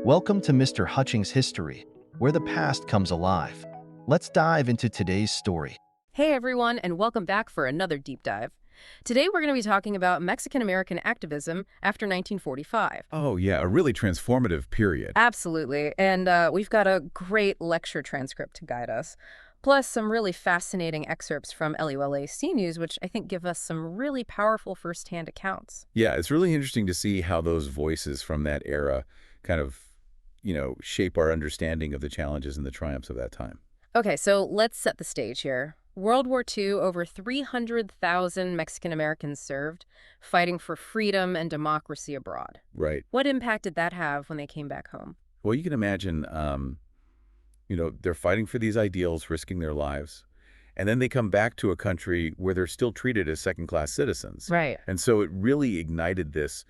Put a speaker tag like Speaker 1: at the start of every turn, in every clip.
Speaker 1: Welcome to Mr. Hutchings History, where the past comes alive. Let's dive into today's story.
Speaker 2: Hey everyone, and welcome back for another deep dive. Today we're going to be talking about Mexican-American activism after 1945.
Speaker 3: Oh, yeah, a really transformative period.
Speaker 2: Absolutely, and we've got a great lecture transcript to guide us, plus some really fascinating excerpts from LULAC News, which I think give us some really powerful firsthand accounts.
Speaker 3: Yeah, it's really interesting to see how those voices from that era kind of, shape our understanding of the challenges and the triumphs of that time.
Speaker 2: Okay, so let's set the stage here. World War II, over 300,000 Mexican Americans served, fighting for freedom and democracy abroad.
Speaker 3: Right.
Speaker 2: What impact did that have when they came back home?
Speaker 3: Well, you can imagine, they're fighting for these ideals, risking their lives, and then they come back to a country where they're still treated as second-class citizens.
Speaker 2: Right.
Speaker 3: And so it really ignited this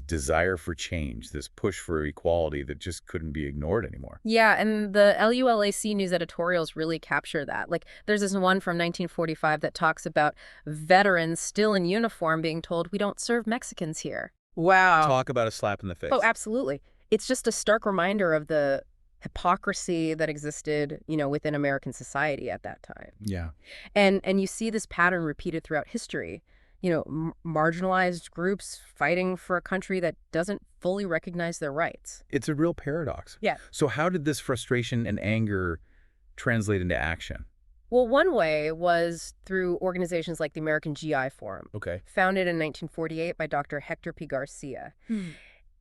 Speaker 3: desire for change, this push for equality that just couldn't be ignored anymore.
Speaker 2: Yeah, and the LULAC News editorials really capture that. Like, there's this one from 1945 that talks about veterans still in uniform being told, we don't serve Mexicans here. Wow.
Speaker 3: Talk about a slap in the face.
Speaker 2: Oh, absolutely. It's just a stark reminder of the hypocrisy that existed, within American society at that time.
Speaker 3: Yeah.
Speaker 2: And you see this pattern repeated throughout history. Marginalized groups fighting for a country that doesn't fully recognize their rights.
Speaker 3: It's a real paradox.
Speaker 2: Yeah.
Speaker 3: So how did this frustration and anger translate into action?
Speaker 2: Well, one way was through organizations like the American GI Forum,
Speaker 3: Okay.
Speaker 2: founded in 1948 by Dr. Hector P. Garcia.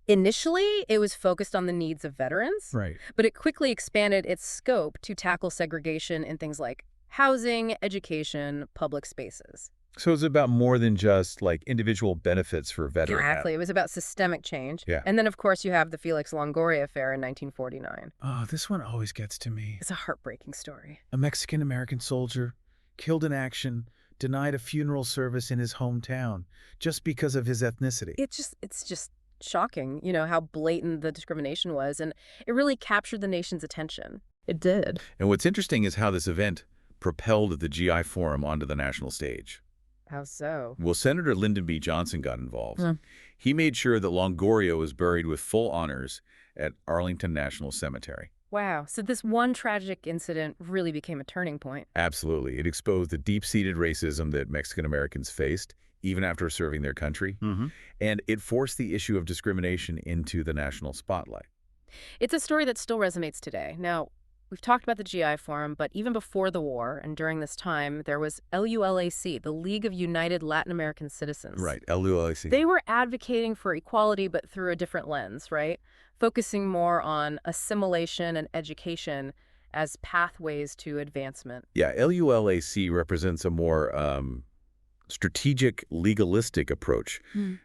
Speaker 2: Initially, it was focused on the needs of veterans,
Speaker 3: Right.
Speaker 2: but it quickly expanded its scope to tackle segregation in things like housing, education, public spaces.
Speaker 3: So it's about more than just like individual benefits for veterans.
Speaker 2: Exactly. It was about systemic change.
Speaker 3: Yeah.
Speaker 2: And then, of course, you have the Felix Longoria Affair in 1949.
Speaker 3: Oh, this one always gets to me.
Speaker 2: It's a heartbreaking story.
Speaker 3: A Mexican-American soldier killed in action, denied a funeral service in his hometown just because of his ethnicity.
Speaker 2: It's just shocking, how blatant the discrimination was, and it really captured the nation's attention. It did.
Speaker 3: And what's interesting is how this event propelled the GI Forum onto the national stage.
Speaker 2: How so?
Speaker 3: Well, Senator Lyndon B. Johnson got involved.
Speaker 2: Hmm.
Speaker 3: He made sure that Longoria was buried with full honors at Arlington National Cemetery.
Speaker 2: Wow. So this one tragic incident really became a turning point.
Speaker 3: Absolutely. It exposed the deep-seated racism that Mexican Americans faced, even after serving their country. And it forced the issue of discrimination into the national spotlight.
Speaker 2: It's a story that still resonates today. Now, we've talked about the GI Forum, but even before the war and during this time, there was LULAC, the League of United Latin American Citizens.
Speaker 3: Right, LULAC.
Speaker 2: They were advocating for equality, but through a different lens, right? Focusing more on assimilation and education as pathways to advancement.
Speaker 3: Yeah, LULAC represents a more strategic, legalistic approach.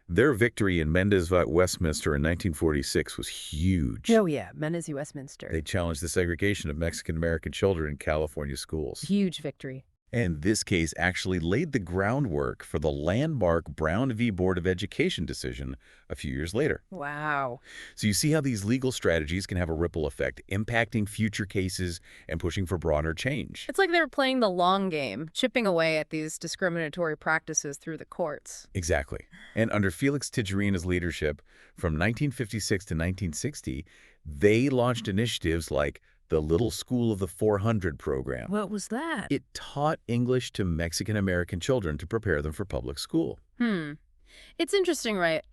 Speaker 3: Their victory in Mendez v. Westminster in 1946 was huge.
Speaker 2: Oh, yeah, Mendes v. Westminster.
Speaker 3: They challenged the segregation of Mexican-American children in California schools.
Speaker 2: Huge victory.
Speaker 3: And this case actually laid the groundwork for the landmark Brown v. Board of Education decision a few years later.
Speaker 2: Wow.
Speaker 3: So you see how these legal strategies can have a ripple effect, impacting future cases and pushing for broader change.
Speaker 2: It's like they were playing the long game, chipping away at these discriminatory practices through the courts.
Speaker 3: Exactly. And under Felix Tijerina's leadership, from 1956 to 1960, they launched initiatives like the Little School of the 400 program.
Speaker 2: What was that?
Speaker 3: It taught English to Mexican-American children to prepare them for public school.
Speaker 2: It's interesting, right?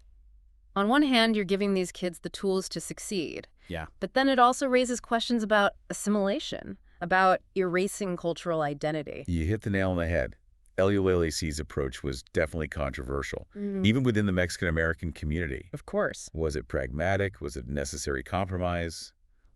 Speaker 2: On one hand, you're giving these kids the tools to succeed.
Speaker 3: Yeah.
Speaker 2: But then it also raises questions about assimilation, about erasing cultural identity.
Speaker 3: You hit the nail on the head. LULAC's approach was definitely controversial, even within the Mexican-American community.
Speaker 2: Of course.
Speaker 3: Was it pragmatic? Was it necessary compromise?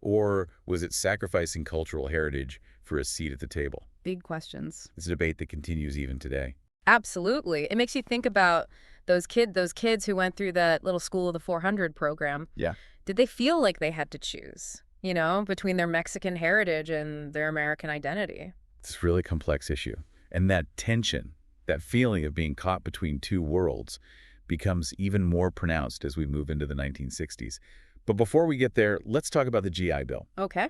Speaker 3: Or was it sacrificing cultural heritage for a seat at the table?
Speaker 2: Big questions.
Speaker 3: It's a debate that continues even today.
Speaker 2: Absolutely. It makes you think about those kids who went through that Little School of the 400 program.
Speaker 3: Yeah.
Speaker 2: Did they feel like they had to choose, between their Mexican heritage and their American identity?
Speaker 3: It's a really complex issue. And that tension, that feeling of being caught between two worlds, becomes even more pronounced as we move into the 1960s. But before we get there, let's talk about the GI Bill.
Speaker 2: Okay.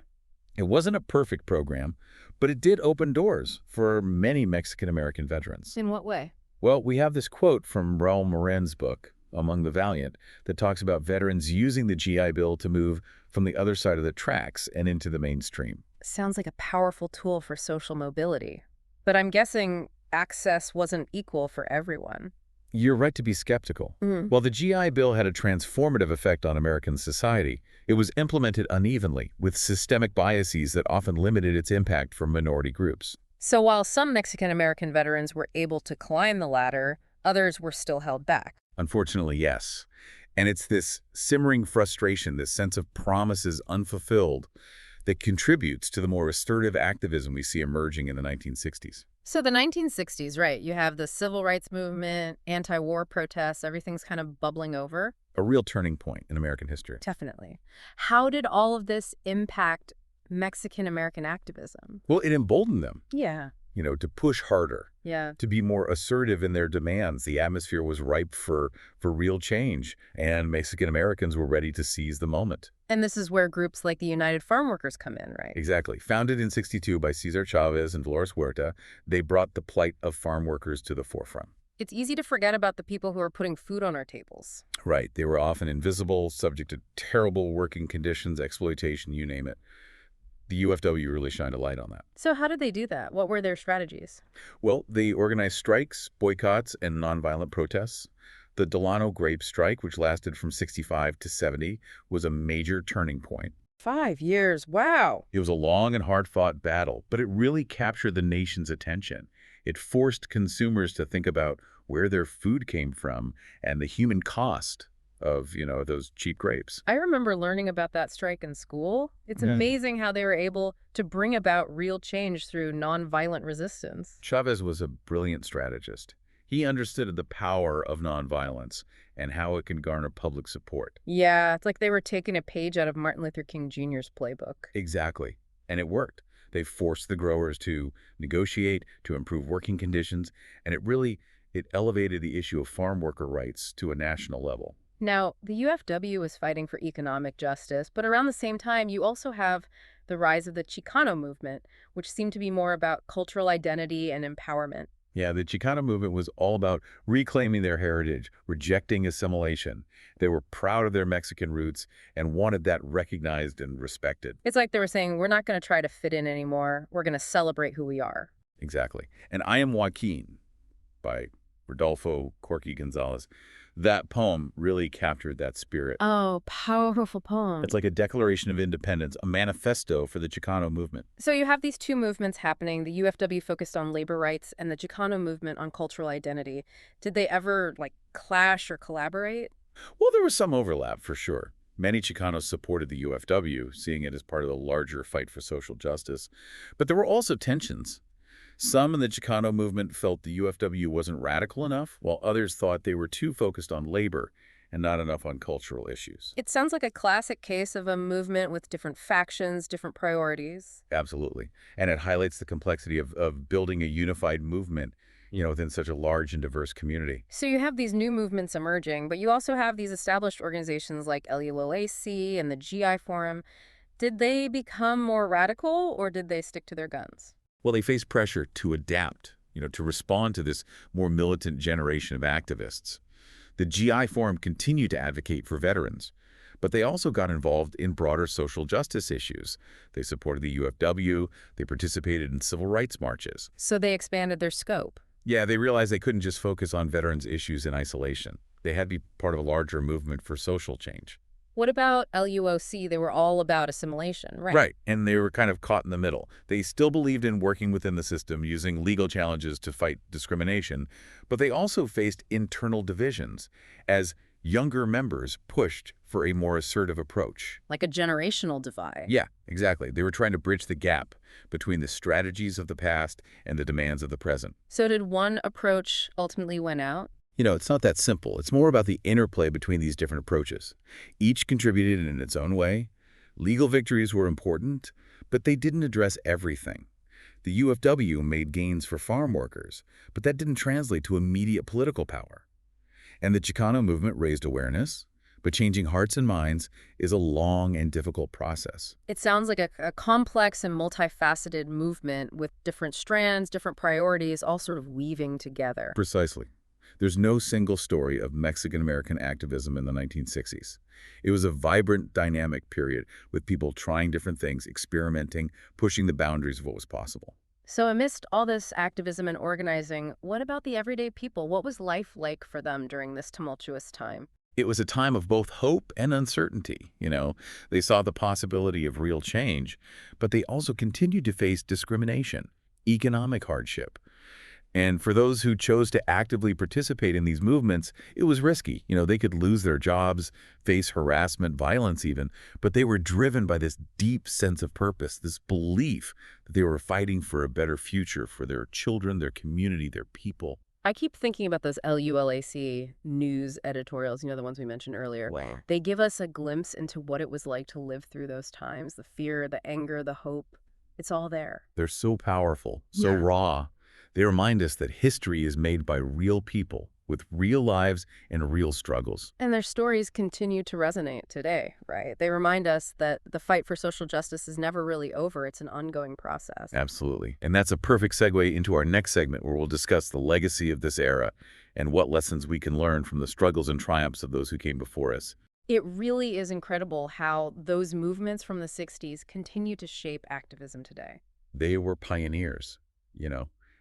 Speaker 3: It wasn't a perfect program, but it did open doors for many Mexican-American veterans.
Speaker 2: In what way?
Speaker 3: Well, we have this quote from Raul Moren's book, among the valiant that talks about veterans using the GI Bill to move from the other side of the tracks and into the mainstream.
Speaker 2: Sounds like a powerful tool for social mobility. But I'm guessing access wasn't equal for everyone.
Speaker 3: You're right to be skeptical.
Speaker 2: Mm.
Speaker 3: While the GI Bill had a transformative effect on American society, it was implemented unevenly, with systemic biases that often limited its impact for minority groups.
Speaker 2: So while some Mexican-American veterans were able to climb the ladder, others were still held back.
Speaker 3: Unfortunately, yes. And it's this simmering frustration, this sense of promises unfulfilled, that contributes to the more assertive activism we see emerging in the 1960s.
Speaker 2: So the 1960s, right, you have the civil rights movement, anti-war protests, everything's kind of bubbling over.
Speaker 3: A real turning point in American history.
Speaker 2: Definitely. How did all of this impact Mexican-American activism?
Speaker 3: Well, it emboldened them,
Speaker 2: Yeah.
Speaker 3: to push harder,
Speaker 2: Yeah.
Speaker 3: to be more assertive in their demands. The atmosphere was ripe for real change, and Mexican Americans were ready to seize the moment.
Speaker 2: And this is where groups like the United Farm Workers come in, right?
Speaker 3: Exactly. Founded in '62 by Cesar Chavez and Dolores Huerta, they brought the plight of farm workers to the forefront.
Speaker 2: It's easy to forget about the people who are putting food on our tables.
Speaker 3: Right. They were often invisible, subject to terrible working conditions, exploitation, you name it. The UFW really shined a light on that.
Speaker 2: So how did they do that? What were their strategies?
Speaker 3: Well, they organized strikes, boycotts, and nonviolent protests. The Delano grape strike, which lasted from '65 to '70, was a major turning point.
Speaker 2: 5 years. Wow.
Speaker 3: It was a long and hard-fought battle, but it really captured the nation's attention. It forced consumers to think about where their food came from and the human cost of, those cheap grapes.
Speaker 2: I remember learning about that strike in school. It's
Speaker 3: Yeah.
Speaker 2: amazing how they were able to bring about real change through nonviolent resistance.
Speaker 3: Chavez was a brilliant strategist. He understood the power of nonviolence and how it can garner public support.
Speaker 2: Yeah, it's like they were taking a page out of Martin Luther King Jr.'s playbook.
Speaker 3: Exactly. And it worked. They forced the growers to negotiate, to improve working conditions, and it elevated the issue of farm worker rights to a national level.
Speaker 2: Now, the UFW was fighting for economic justice, but around the same time, you also have the rise of the Chicano movement, which seemed to be more about cultural identity and empowerment.
Speaker 3: Yeah, the Chicano movement was all about reclaiming their heritage, rejecting assimilation. They were proud of their Mexican roots and wanted that recognized and respected.
Speaker 2: It's like they were saying, we're not going to try to fit in anymore. We're going to celebrate who we are.
Speaker 3: Exactly. And I Am Joaquín by Rodolfo Corky Gonzalez. That poem really captured that spirit.
Speaker 2: Oh, powerful poem.
Speaker 3: It's like a declaration of independence, a manifesto for the Chicano movement.
Speaker 2: So you have these two movements happening. The UFW focused on labor rights and the Chicano movement on cultural identity. Did they ever, clash or collaborate?
Speaker 3: Well, there was some overlap, for sure. Many Chicanos supported the UFW, seeing it as part of the larger fight for social justice. But there were also tensions. Some in the Chicano movement felt the UFW wasn't radical enough, while others thought they were too focused on labor and not enough on cultural issues.
Speaker 2: It sounds like a classic case of a movement with different factions, different priorities.
Speaker 3: Absolutely. And it highlights the complexity of building a unified movement, within such a large and diverse community.
Speaker 2: So you have these new movements emerging, but you also have these established organizations like LULAC and the GI Forum. Did they become more radical, or did they stick to their guns?
Speaker 3: Well, they faced pressure to adapt, to respond to this more militant generation of activists. The GI Forum continued to advocate for veterans, but they also got involved in broader social justice issues. They supported the UFW, they participated in civil rights marches.
Speaker 2: So they expanded their scope.
Speaker 3: Yeah, they realized they couldn't just focus on veterans' issues in isolation. They had to be part of a larger movement for social change.
Speaker 2: What about LUOC? They were all about assimilation, right?
Speaker 3: Right, and they were kind of caught in the middle. They still believed in working within the system, using legal challenges to fight discrimination, but they also faced internal divisions as younger members pushed for a more assertive approach.
Speaker 2: Like a generational divide.
Speaker 3: Yeah, exactly. They were trying to bridge the gap between the strategies of the past and the demands of the present.
Speaker 2: So did one approach ultimately win out?
Speaker 3: It's not that simple. It's more about the interplay between these different approaches. Each contributed in its own way. Legal victories were important, but they didn't address everything. The UFW made gains for farm workers, but that didn't translate to immediate political power. And the Chicano movement raised awareness, but changing hearts and minds is a long and difficult process.
Speaker 2: It sounds like a complex and multifaceted movement with different strands, different priorities, all sort of weaving together.
Speaker 3: Precisely. There's no single story of Mexican-American activism in the 1960s. It was a vibrant, dynamic period with people trying different things, experimenting, pushing the boundaries of what was possible.
Speaker 2: So amidst all this activism and organizing, what about the everyday people? What was life like for them during this tumultuous time?
Speaker 3: It was a time of both hope and uncertainty. They saw the possibility of real change, but they also continued to face discrimination, economic hardship. And for those who chose to actively participate in these movements, it was risky. They could lose their jobs, face harassment, violence even, but they were driven by this deep sense of purpose, this belief that they were fighting for a better future for their children, their community, their people.
Speaker 2: I keep thinking about those LULAC news editorials, the ones we mentioned earlier.
Speaker 3: Wow.
Speaker 2: They give us a glimpse into what it was like to live through those times, the fear, the anger, the hope. It's all there.
Speaker 3: They're so powerful, so
Speaker 2: Yeah.
Speaker 3: raw. They remind us that history is made by real people with real lives and real struggles.
Speaker 2: And their stories continue to resonate today, right? They remind us that the fight for social justice is never really over. It's an ongoing process.
Speaker 3: Absolutely. And that's a perfect segue into our next segment, where we'll discuss the legacy of this era and what lessons we can learn from the struggles and triumphs of those who came before us.
Speaker 2: It really is incredible how those movements from the 60s continue to shape activism today.
Speaker 3: They were pioneers.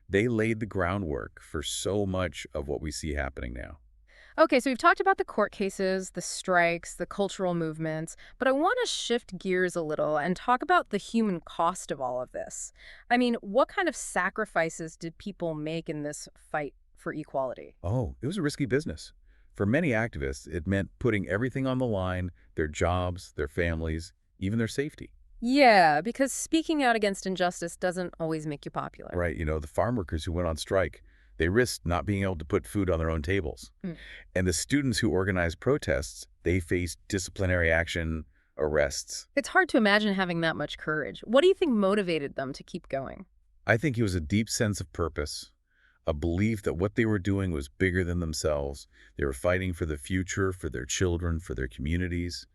Speaker 3: They laid the groundwork for so much of what we see happening now.
Speaker 2: Okay, so we've talked about the court cases, the strikes, the cultural movements, but I want to shift gears a little and talk about the human cost of all of this. I mean, what kind of sacrifices did people make in this fight for equality?
Speaker 3: Oh, it was a risky business. For many activists, it meant putting everything on the line, their jobs, their families, even their safety.
Speaker 2: Yeah, because speaking out against injustice doesn't always make you popular.
Speaker 3: Right, the farm workers who went on strike, they risked not being able to put food on their own tables.
Speaker 2: Mm.
Speaker 3: And the students who organized protests, they faced disciplinary action, arrests.
Speaker 2: It's hard to imagine having that much courage. What do you think motivated them to keep going?
Speaker 3: I think it was a deep sense of purpose, a belief that what they were doing was bigger than themselves. They were fighting for the future, for their children, for their communities.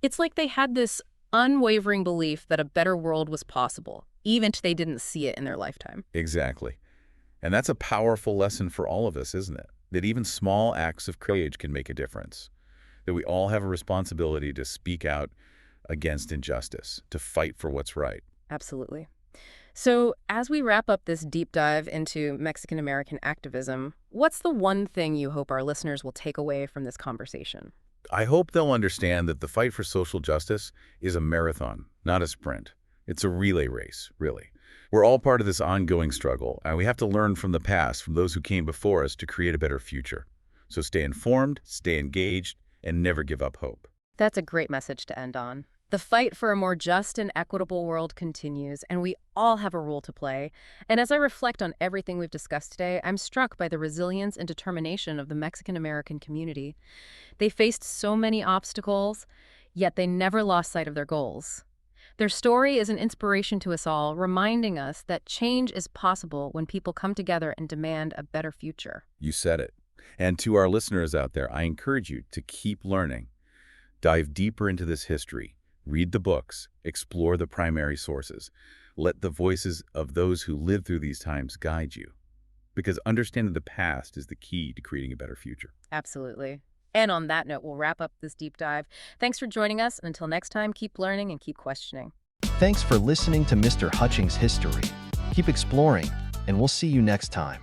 Speaker 2: It's like they had this unwavering belief that a better world was possible, even if they didn't see it in their lifetime.
Speaker 3: Exactly. And that's a powerful lesson for all of us, isn't it? That even small acts of courage can make a difference. That we all have a responsibility to speak out against injustice, to fight for what's right.
Speaker 2: Absolutely. So as we wrap up this deep dive into Mexican-American activism, what's the one thing you hope our listeners will take away from this conversation?
Speaker 3: I hope they'll understand that the fight for social justice is a marathon, not a sprint. It's a relay race, really. We're all part of this ongoing struggle, and we have to learn from the past, from those who came before us, to create a better future. So stay informed, stay engaged, and never give up hope.
Speaker 2: That's a great message to end on. The fight for a more just and equitable world continues, and we all have a role to play. And as I reflect on everything we've discussed today, I'm struck by the resilience and determination of the Mexican-American community. They faced so many obstacles, yet they never lost sight of their goals. Their story is an inspiration to us all, reminding us that change is possible when people come together and demand a better future.
Speaker 3: You said it. And to our listeners out there, I encourage you to keep learning. Dive deeper into this history. Read the books, explore the primary sources. Let the voices of those who lived through these times guide you. Because understanding the past is the key to creating a better future.
Speaker 2: Absolutely. And on that note, we'll wrap up this deep dive. Thanks for joining us, and until next time, keep learning and keep questioning.
Speaker 1: Thanks for listening to Mr. Hutchings History. Keep exploring, and we'll see you next time.